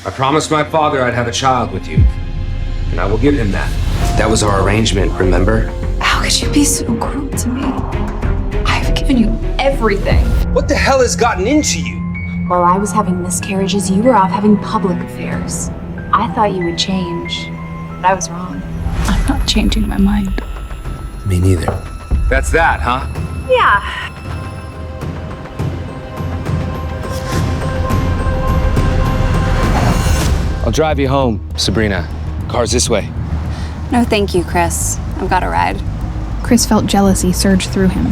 I promised my father I'd have a child with you, and I will give him that. That was our arrangement, remember? How could you be so cruel to me? I've given you everything. What the hell has gotten into you? While I was having miscarriages, you were off having public affairs. I thought you would change, but I was wrong. I'm not changing my mind. Me neither. That's that, huh? Yeah. I'll drive you home, Sabrina. Car's this way. No, thank you, Chris. I've got a ride. Chris felt jealousy surge through him.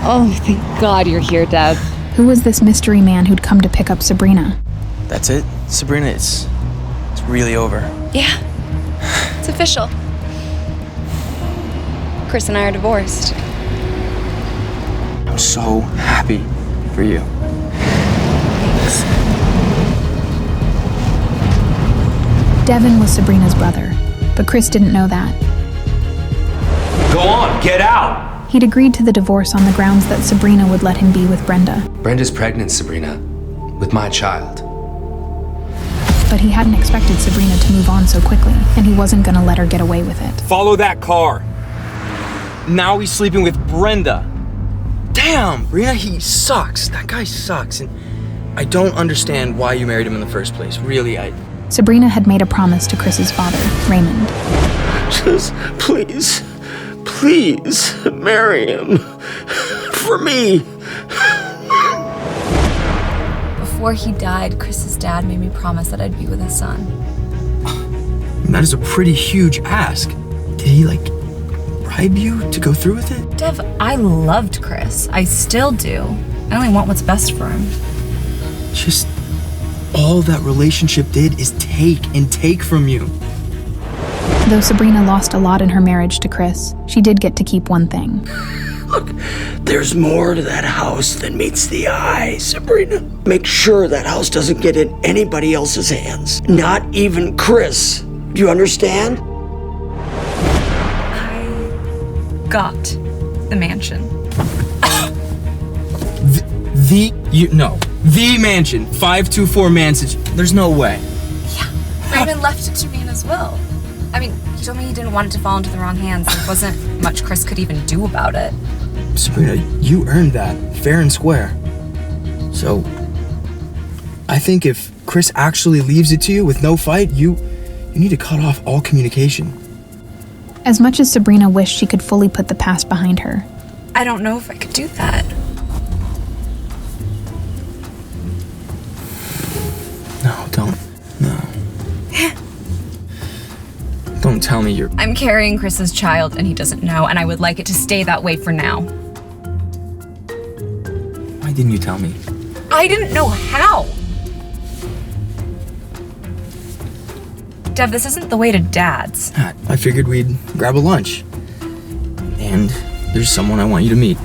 Oh, thank God you're here, Deb. Who was this mystery man who'd come to pick up Sabrina? That's it, Sabrina. It's really over. Yeah, it's official. Chris and I are divorced. I'm so happy for you. Devin was Sabrina's brother, but Chris didn't know that. Go on, get out! He'd agreed to the divorce on the grounds that Sabrina would let him be with Brenda. Brenda's pregnant, Sabrina, with my child. But he hadn't expected Sabrina to move on so quickly, and he wasn't gonna let her get away with it. Follow that car. Now he's sleeping with Brenda. Damn, Brenda, he sucks. That guy sucks, and I don't understand why you married him in the first place. Really, Sabrina had made a promise to Chris's father, Raymond. Just please marry him. For me. Before he died, Chris's dad made me promise that I'd be with his son. That is a pretty huge ask. Did he, bribe you to go through with it? Dev, I loved Chris. I still do. I only want what's best for him. Just all that relationship did is take from you. Though Sabrina lost a lot in her marriage to Chris, she did get to keep one thing. Look, there's more to that house than meets the eye, Sabrina. Make sure that house doesn't get in anybody else's hands. Not even Chris. Do you understand? I got the mansion. The mansion, 524 Mansage. There's no way. Yeah, Raymond left it to me in his will. I mean, he told me he didn't want it to fall into the wrong hands. There wasn't much Chris could even do about it. Sabrina, you earned that, fair and square. So, I think if Chris actually leaves it to you with no fight, you need to cut off all communication. As much as Sabrina wished she could fully put the past behind her, I don't know if I could do that. No. Don't tell me you're... I'm carrying Chris's child and he doesn't know, and I would like it to stay that way for now. Why didn't you tell me? I didn't know how. Dev, this isn't the way to Dad's. I figured we'd grab a lunch. And there's someone I want you to meet.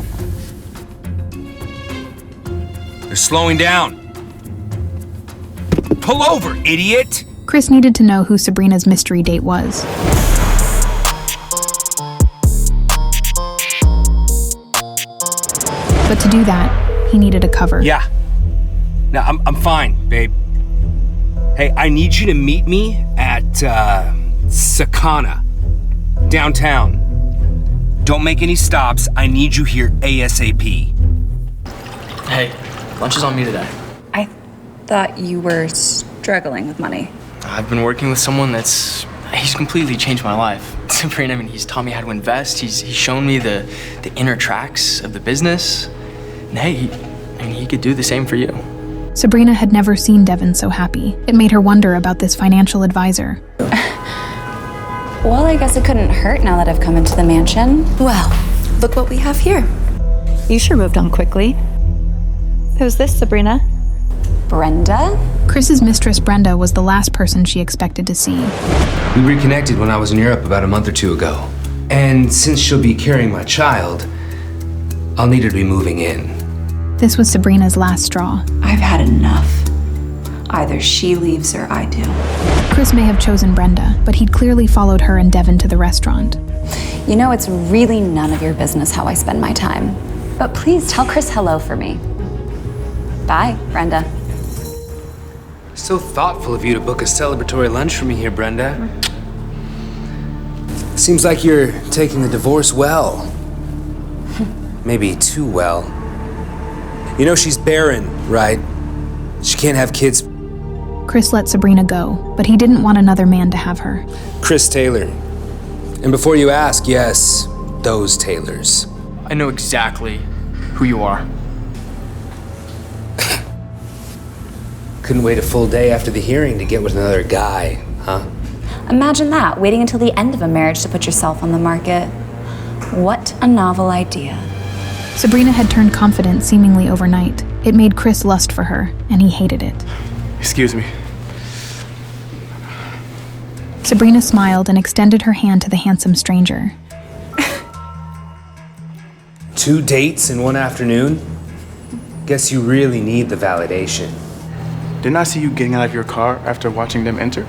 They're slowing down. Pull over, idiot! Chris needed to know who Sabrina's mystery date was. But to do that, he needed a cover. Yeah. No, I'm fine, babe. Hey, I need you to meet me at, Sakana, downtown. Don't make any stops. I need you here ASAP. Hey, lunch is on me today. I thought you were struggling with money. I've been working with someone he's completely changed my life. Sabrina, he's taught me how to invest. He's shown me the inner tracks of the business. And hey, he could do the same for you. Sabrina had never seen Devin so happy. It made her wonder about this financial advisor. Well, I guess it couldn't hurt now that I've come into the mansion. Well, look what we have here. You sure moved on quickly. Who's this, Sabrina? Brenda? Chris's mistress, Brenda, was the last person she expected to see. We reconnected when I was in Europe about a month or two ago. And since she'll be carrying my child, I'll need her to be moving in. This was Sabrina's last straw. I've had enough. Either she leaves or I do. Chris may have chosen Brenda, but he'd clearly followed her and Devin to the restaurant. You know, it's really none of your business how I spend my time. But please tell Chris hello for me. Bye, Brenda. So thoughtful of you to book a celebratory lunch for me here, Brenda. Seems like you're taking the divorce well. Maybe too well. You know she's barren, right? She can't have kids. Chris let Sabrina go, but he didn't want another man to have her. Chris Taylor. And before you ask, yes, those Taylors. I know exactly who you are. Couldn't wait a full day after the hearing to get with another guy, huh? Imagine that, waiting until the end of a marriage to put yourself on the market. What a novel idea. Sabrina had turned confident seemingly overnight. It made Chris lust for her, and he hated it. Excuse me. Sabrina smiled and extended her hand to the handsome stranger. 2 dates in one afternoon? Guess you really need the validation. Didn't I see you getting out of your car after watching them enter?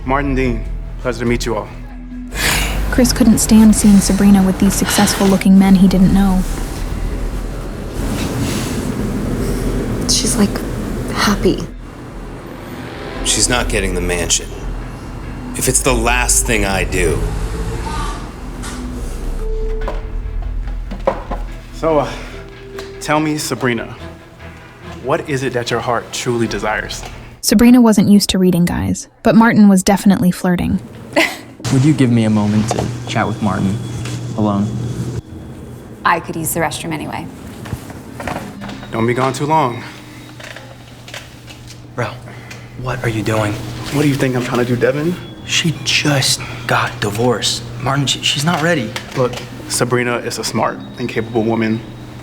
Martin Dean, pleasure to meet you all. Chris couldn't stand seeing Sabrina with these successful-looking men he didn't know. She's like happy. She's not getting the mansion. If it's the last thing I do. So, tell me, Sabrina, what is it that your heart truly desires? Sabrina wasn't used to reading guys, but Martin was definitely flirting. Would you give me a moment to chat with Martin alone? I could use the restroom anyway. Don't be gone too long. Bro, what are you doing? What do you think I'm trying to do, Devin? She just got divorced. Martin, she's not ready. Look, Sabrina is a smart and capable woman.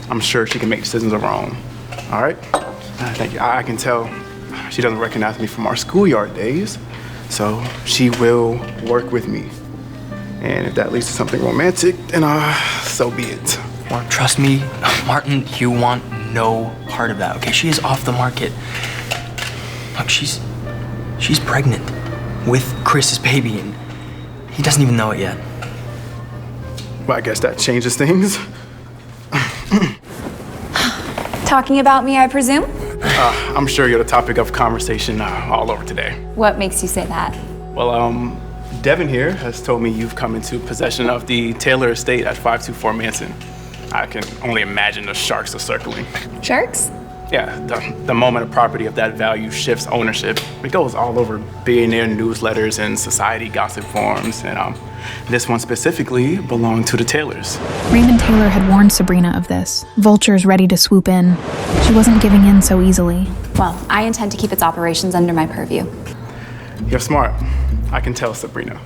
I'm sure she can make decisions of her own. All right? Thank you. I can tell she doesn't recognize me from our schoolyard days, so she will work with me. And if that leads to something romantic, then so be it. Well, trust me, Martin, you want no part of that, okay? She is off the market. Look, she's pregnant with Chris's baby, and he doesn't even know it yet. Well, I guess that changes things. Talking about me, I presume? I'm sure you're the topic of conversation all over today. What makes you say that? Well, Devin here has told me you've come into possession of the Taylor estate at 524 Manson. I can only imagine the sharks are circling. Sharks? Yeah, the moment a property of that value shifts ownership, it goes all over billionaire newsletters and society gossip forums, and this one specifically belonged to the Taylors. Raymond Taylor had warned Sabrina of this. Vultures ready to swoop in. She wasn't giving in so easily. Well, I intend to keep its operations under my purview. You're smart. I can tell, Sabrina.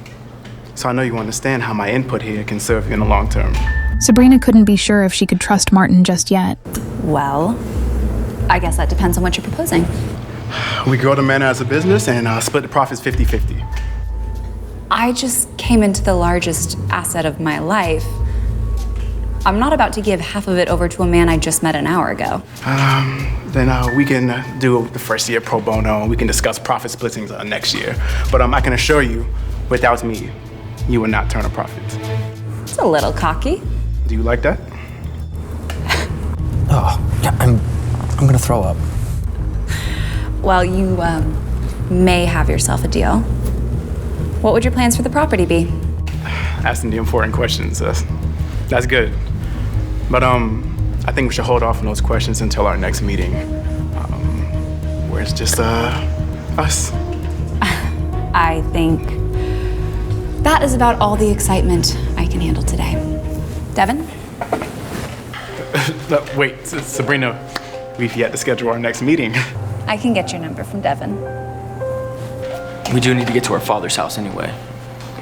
So I know you understand how my input here can serve you in the long term. Sabrina couldn't be sure if she could trust Martin just yet. Well, I guess that depends on what you're proposing. We grow the manor as a business and split the profits 50-50. I just came into the largest asset of my life. I'm not about to give half of it over to a man I just met an hour ago. Then we can do the first year pro bono, and we can discuss profit splittings next year. But I can assure you, without me, you will not turn a profit. It's a little cocky. Do you like that? Oh, yeah, I'm gonna throw up. Well, you may have yourself a deal. What would your plans for the property be? Asking the important questions. That's good. But I think we should hold off on those questions until our next meeting, where it's just us. I think that is about all the excitement I can handle today. Devin? Wait, Sabrina, we've yet to schedule our next meeting. I can get your number from Devin. We do need to get to our father's house anyway.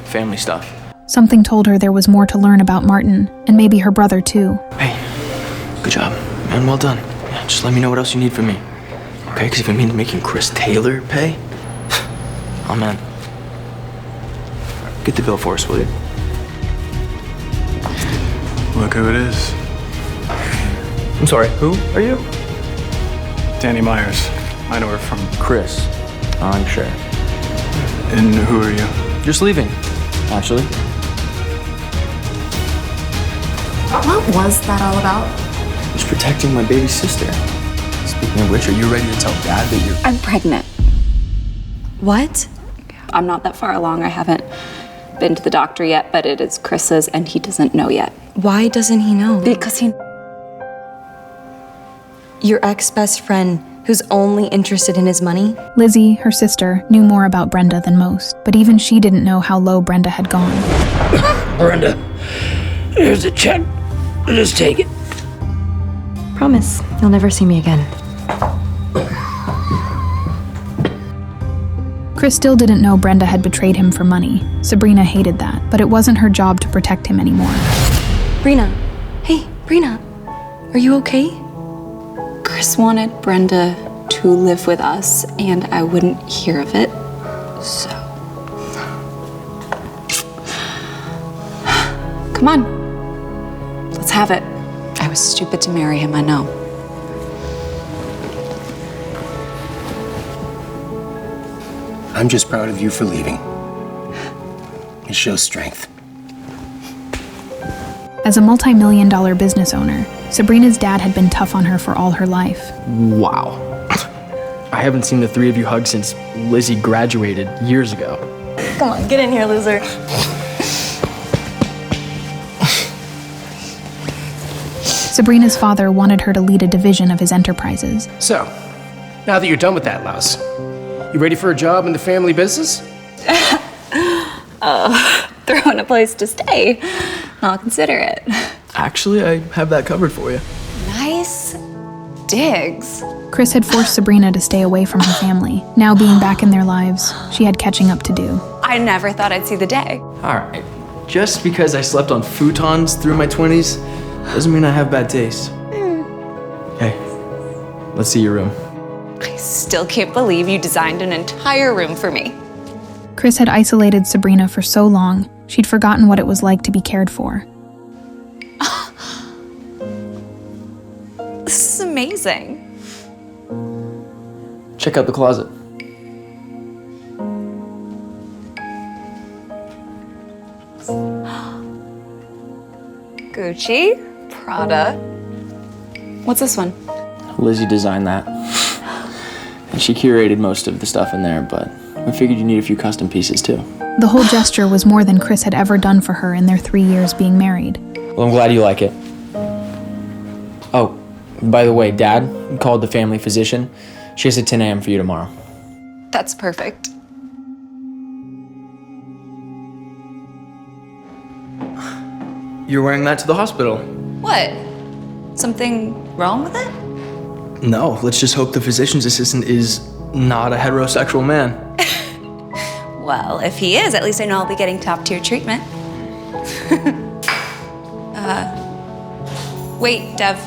Family stuff. Something told her there was more to learn about Martin, and maybe her brother too. Hey, good job, man, well done. Yeah, just let me know what else you need from me. Okay, because if it means making Chris Taylor pay, oh man. Get the bill for us, will you? Look who it is. I'm sorry, who are you? Danny Myers. I know her from... Chris, I'm sure. And who are you? Just leaving, actually. What was that all about? Just protecting my baby sister. Speaking of which, are you ready to tell Dad that you're... I'm pregnant. What? I'm not that far along. I haven't been to the doctor yet, but it is Chris's and he doesn't know yet. Why doesn't he know? Because he... Your ex-best friend who's only interested in his money? Lizzie, her sister, knew more about Brenda than most, but even she didn't know how low Brenda had gone. Brenda, here's a check. Just take it. Promise, you'll never see me again. Chris still didn't know Brenda had betrayed him for money. Sabrina hated that, but it wasn't her job to protect him anymore. Brina. Hey, Brina. Are you okay? Chris wanted Brenda to live with us, and I wouldn't hear of it, so... Come on. Let's have it. I was stupid to marry him, I know. I'm just proud of you for leaving. It shows strength. As a multi-million-dollar business owner, Sabrina's dad had been tough on her for all her life. Wow. I haven't seen the three of you hug since Lizzie graduated years ago. Come on, get in here, loser. Sabrina's father wanted her to lead a division of his enterprises. So, now that you're done with that louse, you ready for a job in the family business? Throw in a place to stay. I'll consider it. Actually, I have that covered for you. Nice digs. Chris had forced Sabrina to stay away from her family. Now being back in their lives, she had catching up to do. I never thought I'd see the day. All right. Just because I slept on futons through my 20s doesn't mean I have bad taste. Hey, let's see your room. I still can't believe you designed an entire room for me. Chris had isolated Sabrina for so long, she'd forgotten what it was like to be cared for. This is amazing. Check out the closet. Gucci, Prada. What's this one? Lizzie designed that. And she curated most of the stuff in there, but I figured you need a few custom pieces too. The whole gesture was more than Chris had ever done for her in their 3 years being married. Well, I'm glad you like it. Oh, by the way, Dad called the family physician. She has a 10 a.m. for you tomorrow. That's perfect. You're wearing that to the hospital. What? Something wrong with it? No, let's just hope the physician's assistant is not a heterosexual man. Well, if he is, at least I know I'll be getting top-tier treatment. Wait, Dev.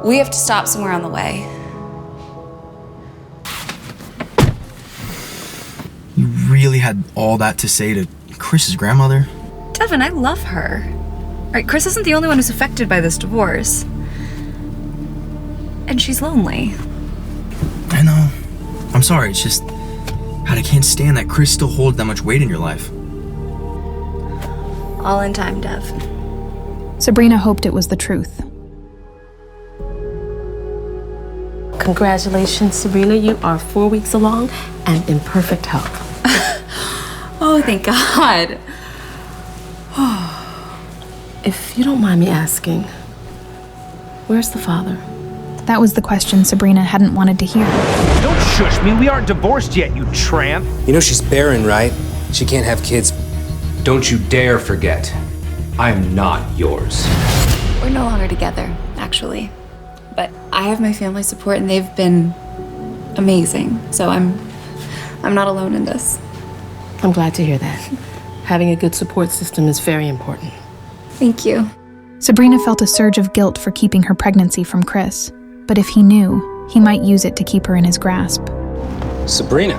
We have to stop somewhere on the way. You really had all that to say to Chris's grandmother? Devin, I love her. Right, Chris isn't the only one who's affected by this divorce. And she's lonely. I know. I'm sorry, it's just... God, I can't stand that Chris still holds that much weight in your life. All in time, Dev. Sabrina hoped it was the truth. Congratulations, Sabrina. You are 4 weeks along and in perfect health. Oh, thank God. If you don't mind me asking, where's the father? That was the question Sabrina hadn't wanted to hear. Don't shush me. We aren't divorced yet, you tramp. You know she's barren, right? She can't have kids. Don't you dare forget. I'm not yours. We're no longer together, actually. But I have my family support and they've been amazing. So I'm not alone in this. I'm glad to hear that. Having a good support system is very important. Thank you. Sabrina felt a surge of guilt for keeping her pregnancy from Chris. But if he knew, he might use it to keep her in his grasp. Sabrina.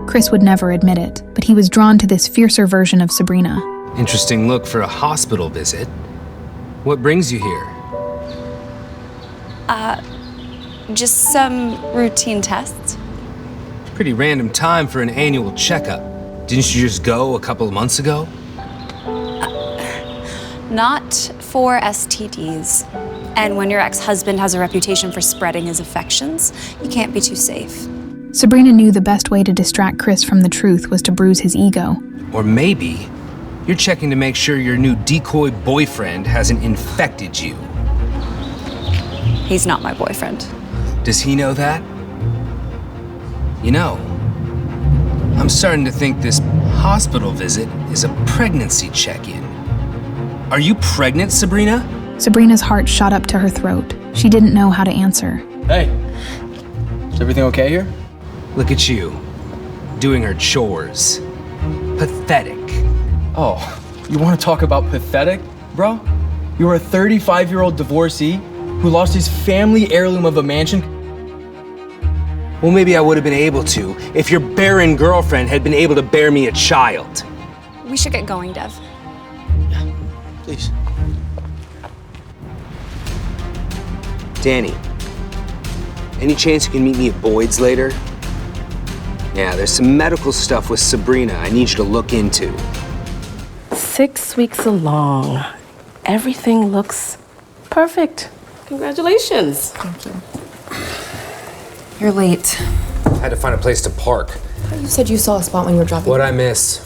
Chris would never admit it, but he was drawn to this fiercer version of Sabrina. Interesting look for a hospital visit. What brings you here? Just some routine tests. Pretty random time for an annual checkup. Didn't you just go a couple of months ago? Not for STDs. And when your ex-husband has a reputation for spreading his affections, you can't be too safe. Sabrina knew the best way to distract Chris from the truth was to bruise his ego. Or maybe you're checking to make sure your new decoy boyfriend hasn't infected you. He's not my boyfriend. Does he know that? You know, I'm starting to think this hospital visit is a pregnancy check-in. Are you pregnant, Sabrina? Sabrina's heart shot up to her throat. She didn't know how to answer. Hey, is everything okay here? Look at you, doing her chores. Pathetic. Oh, you want to talk about pathetic, bro? You're a 35-year-old divorcee who lost his family heirloom of a mansion. Well, maybe I would have been able to if your barren girlfriend had been able to bear me a child. We should get going, Dev. Please. Danny, any chance you can meet me at Boyd's later? Yeah, there's some medical stuff with Sabrina I need you to look into. 6 weeks along. Everything looks perfect. Congratulations. Thank you. You're late. I had to find a place to park. You said you saw a spot when you were dropping. What'd I miss?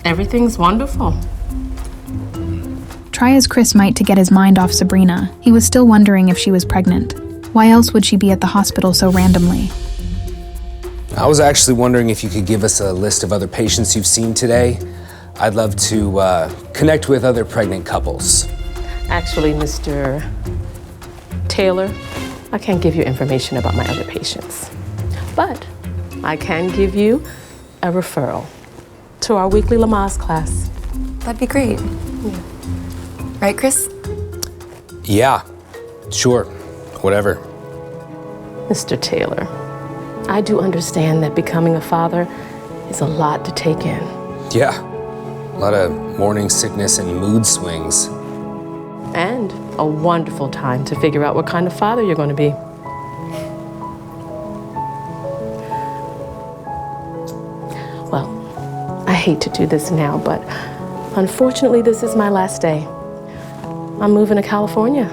Everything's wonderful. Try as Chris might to get his mind off Sabrina, he was still wondering if she was pregnant. Why else would she be at the hospital so randomly? I was actually wondering if you could give us a list of other patients you've seen today. I'd love to connect with other pregnant couples. Actually, Mr. Taylor, I can't give you information about my other patients. But I can give you a referral to our weekly Lamaze class. That'd be great. Yeah. Right, Chris? Yeah, sure, whatever. Mr. Taylor, I do understand that becoming a father is a lot to take in. Yeah, a lot of morning sickness and mood swings. And a wonderful time to figure out what kind of father you're going to be. Well, I hate to do this now, but unfortunately, this is my last day. I'm moving to California.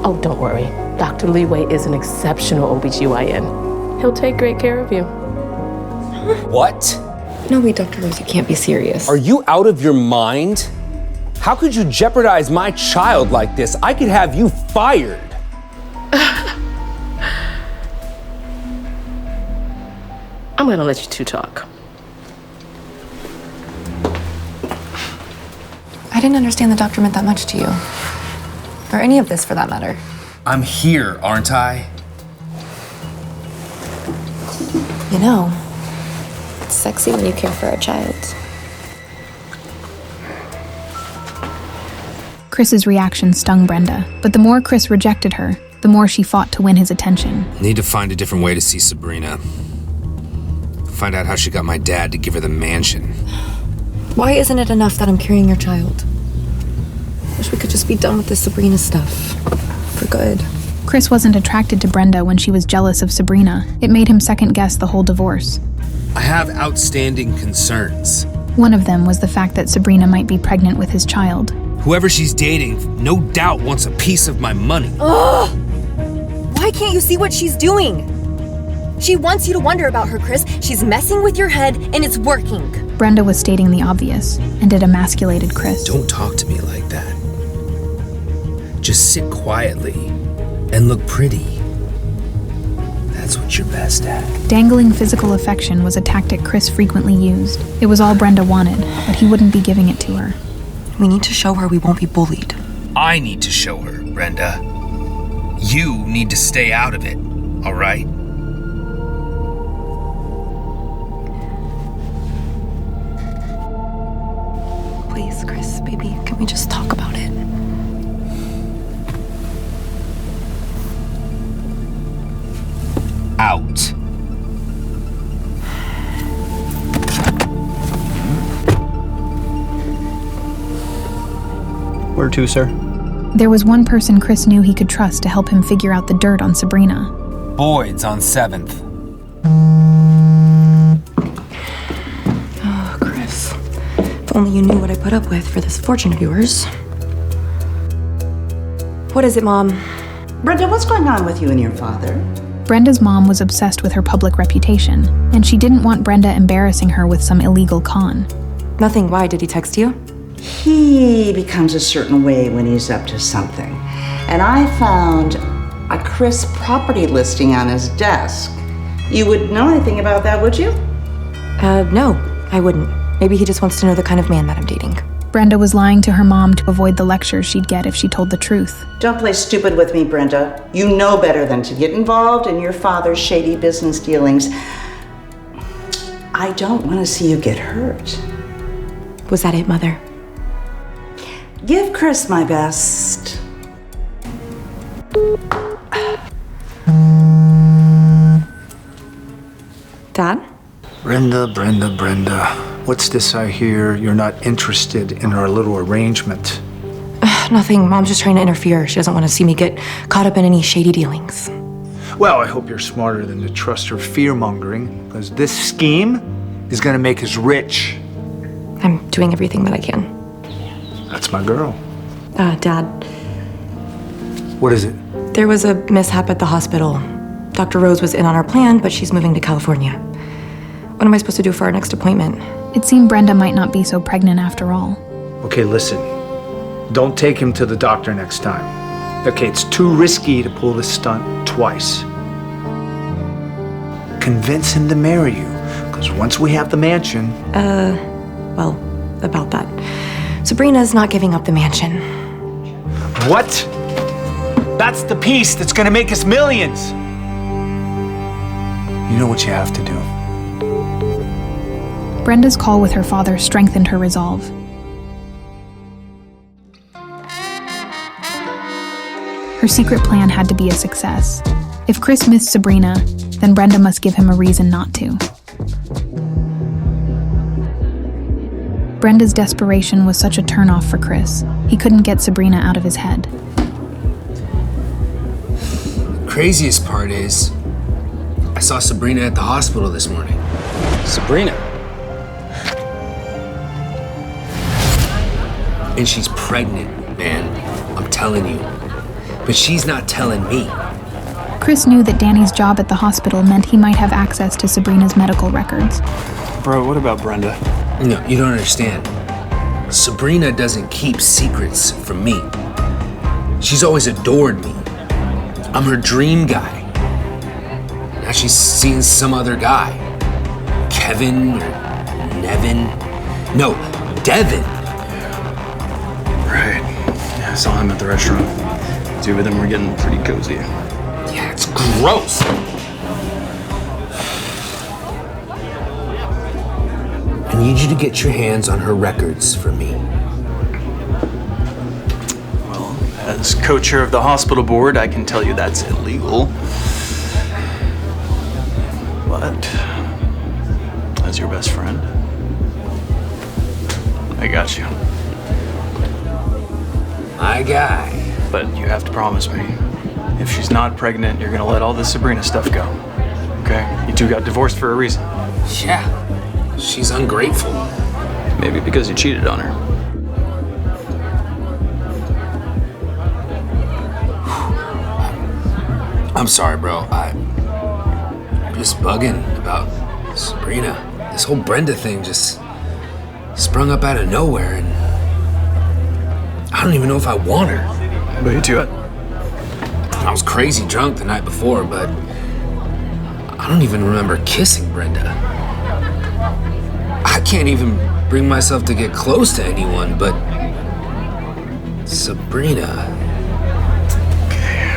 Oh, don't worry. Dr. Leeway is an exceptional OBGYN. He'll take great care of you. What? No, wait, Dr. Rose, you can't be serious. Are you out of your mind? How could you jeopardize my child like this? I could have you fired. I'm gonna let you two talk. I didn't understand the doctor meant that much to you. Or any of this, for that matter. I'm here, aren't I? You know, it's sexy when you care for a child. Chris's reaction stung Brenda, but the more Chris rejected her, the more she fought to win his attention. Need to find a different way to see Sabrina. Find out how she got my dad to give her the mansion. Why isn't it enough that I'm carrying your child? Wish we could just be done with this Sabrina stuff. For good. Chris wasn't attracted to Brenda when she was jealous of Sabrina. It made him second-guess the whole divorce. I have outstanding concerns. One of them was the fact that Sabrina might be pregnant with his child. Whoever she's dating, no doubt wants a piece of my money. Ugh! Why can't you see what she's doing? She wants you to wonder about her, Chris. She's messing with your head, and it's working. Brenda was stating the obvious, and it emasculated Chris. Don't talk to me like that. Just sit quietly and look pretty. That's what you're best at. Dangling physical affection was a tactic Chris frequently used. It was all Brenda wanted, but he wouldn't be giving it to her. We need to show her we won't be bullied. I need to show her, Brenda. You need to stay out of it, all right? Please, Chris, baby, can we just talk about it? Out. Where to, sir? There was one person Chris knew he could trust to help him figure out the dirt on Sabrina. Boyd's on 7th. Oh, Chris. If only you knew what I put up with for this fortune of yours. What is it, Mom? Brenda, what's going on with you and your father? Brenda's mom was obsessed with her public reputation, and she didn't want Brenda embarrassing her with some illegal con. Nothing. Why? Did he text you? He becomes a certain way when he's up to something. And I found a Chris property listing on his desk. You wouldn't know anything about that, would you? No, I wouldn't. Maybe he just wants to know the kind of man that I'm dating. Brenda was lying to her mom to avoid the lectures she'd get if she told the truth. Don't play stupid with me, Brenda. You know better than to get involved in your father's shady business dealings. I don't want to see you get hurt. Was that it, Mother? Give Chris my best. Dad? Brenda. What's this I hear? You're not interested in our little arrangement. Nothing. Mom's just trying to interfere. She doesn't want to see me get caught up in any shady dealings. Well, I hope you're smarter than to trust her fear-mongering, because this scheme is gonna make us rich. I'm doing everything that I can. That's my girl. Dad. What is it? There was a mishap at the hospital. Dr. Rose was in on our plan, but she's moving to California. What am I supposed to do for our next appointment? It seemed Brenda might not be so pregnant after all. Okay, listen. Don't take him to the doctor next time. Okay, it's too risky to pull this stunt twice. Convince him to marry you, because once we have the mansion... Well, about that. Sabrina's not giving up the mansion. What? That's the piece that's gonna make us millions! You know what you have to do. Brenda's call with her father strengthened her resolve. Her secret plan had to be a success. If Chris missed Sabrina, then Brenda must give him a reason not to. Brenda's desperation was such a turnoff for Chris. He couldn't get Sabrina out of his head. The craziest part is, I saw Sabrina at the hospital this morning. Sabrina. And she's pregnant, man. I'm telling you. But she's not telling me. Chris knew that Danny's job at the hospital meant he might have access to Sabrina's medical records. Bro, what about Brenda? No, you don't understand. Sabrina doesn't keep secrets from me. She's always adored me. I'm her dream guy. Now she's seeing some other guy. Kevin or Nevin. No, Devin. Right. Yeah, I saw him at the restaurant. Two of them were getting pretty cozy. Yeah, it's gross. I need you to get your hands on her records for me. Well, as co-chair of the hospital board, I can tell you that's illegal. But as your best friend, I got you. My guy. But you have to promise me, if she's not pregnant, you're gonna let all this Sabrina stuff go. Okay? You two got divorced for a reason. Yeah. She's ungrateful. Maybe because you cheated on her. I'm sorry, bro. I'm just bugging about Sabrina. This whole Brenda thing just sprung up out of nowhere, and I don't even know if I want her. But you two, I was crazy drunk the night before, but I don't even remember kissing Brenda. I can't even bring myself to get close to anyone, but Sabrina. Okay,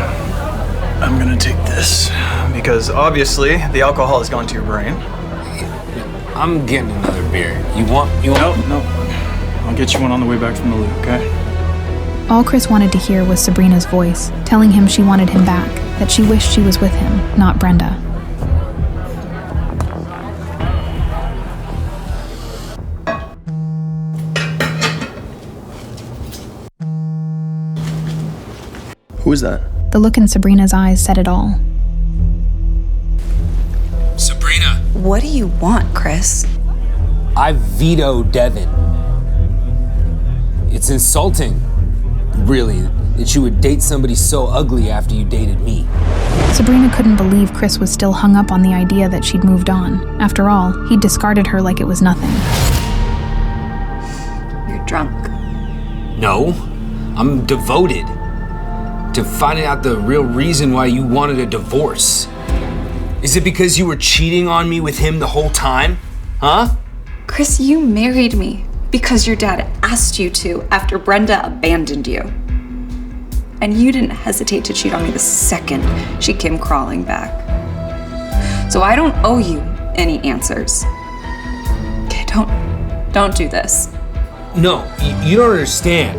I'm gonna take this because obviously the alcohol has gone to your brain. I'm getting another beer. You want? No. I'll get you one on the way back from the loo, okay? All Chris wanted to hear was Sabrina's voice, telling him she wanted him back, that she wished she was with him, not Brenda. Who is that? The look in Sabrina's eyes said it all. Sabrina! What do you want, Chris? I veto Devin. It's insulting, really. that you would date somebody so ugly after you dated me. Sabrina couldn't believe Chris was still hung up on the idea that she'd moved on. After all, he'd discarded her like it was nothing. You're drunk. No, I'm devoted to finding out the real reason why you wanted a divorce. Is it because you were cheating on me with him the whole time? Huh? Chris, you married me because your dad asked you to after Brenda abandoned you. And you didn't hesitate to cheat on me the second she came crawling back. So I don't owe you any answers. Okay, don't do this. No, you don't understand.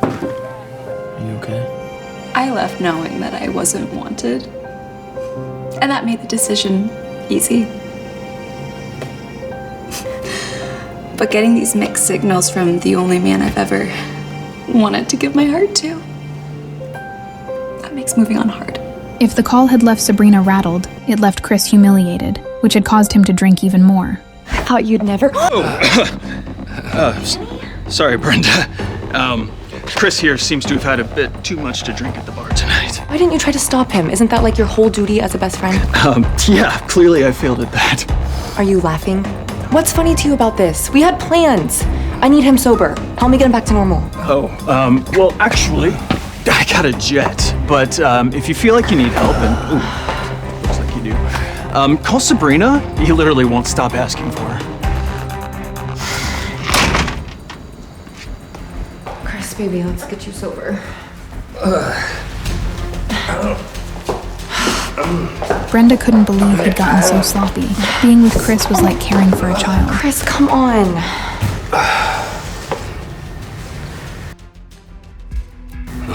Are you okay? I left knowing that I wasn't wanted. And that made the decision easy. But getting these mixed signals from the only man I've ever wanted to give my heart to, that makes moving on hard. If the call had left Sabrina rattled, it left Chris humiliated, which had caused him to drink even more. I thought you'd never. Sorry, Brenda. Chris here seems to have had a bit too much to drink at the bar tonight. Why didn't you try to stop him? Isn't that like your whole duty as a best friend? Yeah, clearly I failed at that. Are you laughing? What's funny to you about this? We had plans. I need him sober. Help me get him back to normal. Well, actually, I got a jet. But if you feel like you need help, and looks like you do, call Sabrina. He literally won't stop asking for her. Chris, baby, let's get you sober. Brenda couldn't believe he'd gotten so sloppy. Being with Chris was like caring for a child. Chris, come on.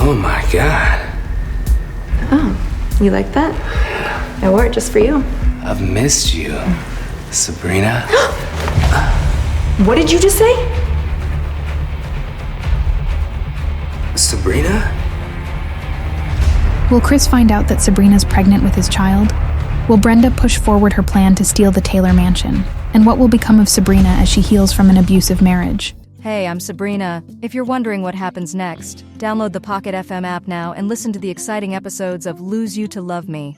Oh my God. Oh, you like that? I wore it just for you. I've missed you, Sabrina. What did you just say? Sabrina? Will Chris find out that Sabrina's pregnant with his child? Will Brenda push forward her plan to steal the Taylor mansion? And what will become of Sabrina as she heals from an abusive marriage? Hey, I'm Sabrina. If you're wondering what happens next, download the Pocket FM app now and listen to the exciting episodes of Lose You to Love Me.